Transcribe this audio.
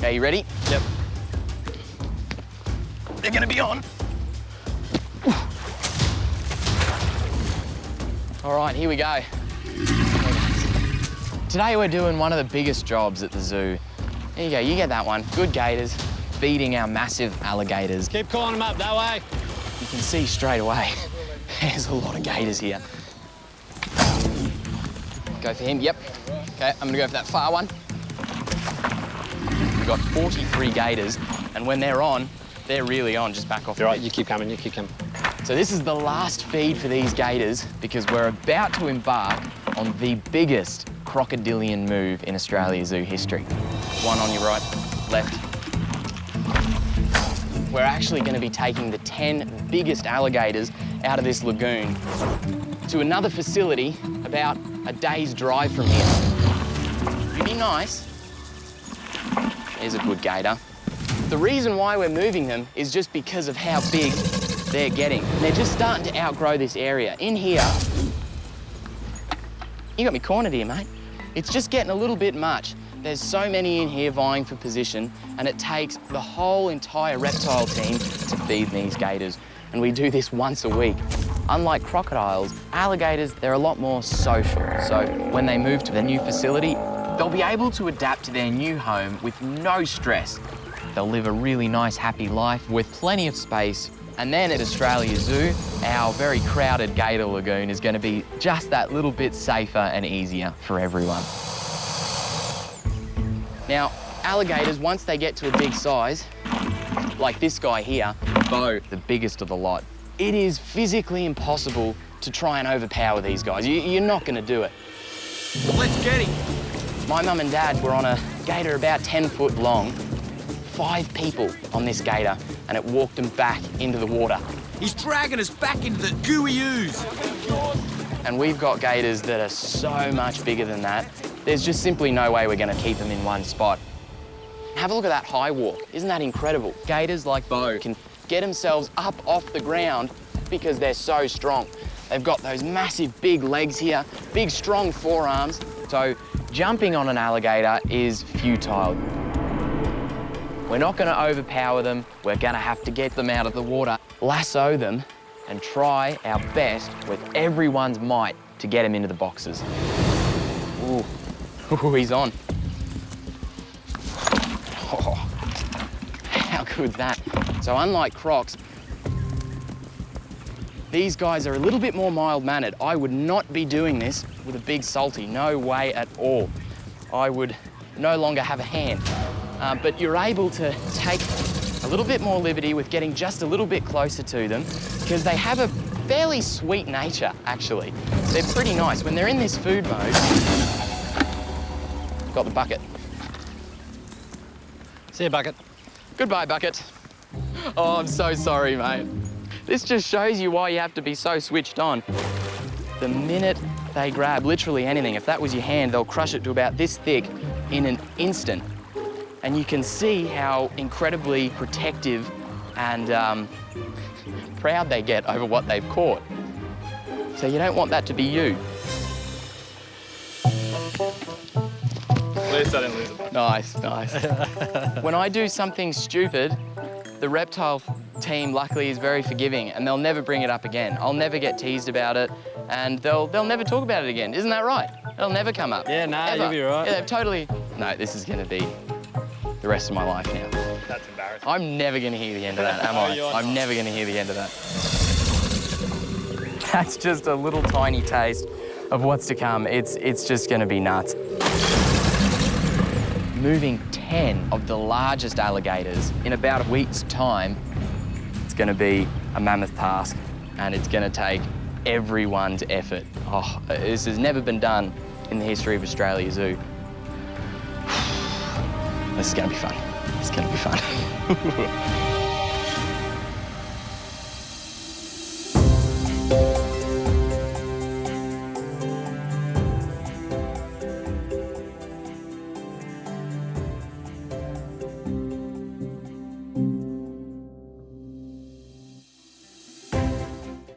Okay, you ready? Yep. They're gonna be on. All right, here we go. Today we're doing one of the biggest jobs at the zoo. There you go, you get that one. Good gators, feeding our massive alligators. Keep calling them up that way. You can see straight away, there's a lot of gators here. Go for him, yep. Okay, I'm gonna go for that far one. We've got 43 gators, and when they're on, they're really on. Just back off. You're right, you keep coming, you keep coming. So this is the last feed for these gators because we're about to embark on the biggest crocodilian move in Australia Zoo history. One on your right, left. We're actually going to be taking the 10 biggest alligators out of this lagoon to another facility about a day's drive from here. Pretty nice. There's a good gator. The reason why we're moving them is just because of how big they're getting. And they're just starting to outgrow this area. In here, you got me cornered here, mate. It's just getting a little bit much. There's so many in here vying for position, and it takes the whole entire reptile team to feed these gators. And we do this once a week. Unlike crocodiles, alligators, they're a lot more social. So when they move to the new facility, they'll be able to adapt to their new home with no stress. They'll live a really nice, happy life with plenty of space. And then at Australia Zoo, our very crowded gator lagoon is going to be just that little bit safer and easier for everyone. Now, alligators, once they get to a big size, like this guy here, Bo, the biggest of the lot, it is physically impossible to try and overpower these guys. You're not going to do it. Let's get him. My mum and dad were on a gator about 10 foot long. 5 people on this gator, and it walked them back into the water. He's dragging us back into the gooey ooze. And we've got gators that are so much bigger than that. There's just simply no way we're going to keep them in one spot. Have a look at that high walk. Isn't that incredible? Gators like Bo can get themselves up off the ground because they're so strong. They've got those massive big legs here, big strong forearms. So jumping on an alligator is futile. We're not going to overpower them. We're going to have to get them out of the water, lasso them, and try our best with everyone's might to get him into the boxes. Ooh, ooh, he's on. Oh, how good's that? So unlike crocs, these guys are a little bit more mild-mannered. I would not be doing this with a big salty, no way at all. I would no longer have a hand. But you're able to take a little bit more liberty with getting just a little bit closer to them because they have a fairly sweet nature, actually. They're pretty nice. When they're in this food mode, got the bucket. See you, Bucket. Goodbye, Bucket. Oh, I'm so sorry, mate. This just shows you why you have to be so switched on. The minute they grab literally anything, if that was your hand, they'll crush it to about this thick in an instant. And you can see how incredibly protective and proud they get over what they've caught. So you don't want that to be you. At least I didn't lose it. Nice, nice. When I do something stupid, the reptile team luckily is very forgiving and they'll never bring it up again. I'll never get teased about it and they'll never talk about it again. Isn't that right? It'll never come up. Yeah, nah, Ever. you'll be right. Yeah, they've totally... No, this is going to be the rest of my life now. That's embarrassing. I'm never going to hear the end of that, am I? I'm never going to hear the end of that. That's just a little tiny taste of what's to come. It's just going to be nuts. Moving 10 of the largest alligators in about a week's time, it's going to be a mammoth task, and it's going to take everyone's effort. Oh, this has never been done in the history of Australia Zoo. This is going to be fun. It's going to be fun.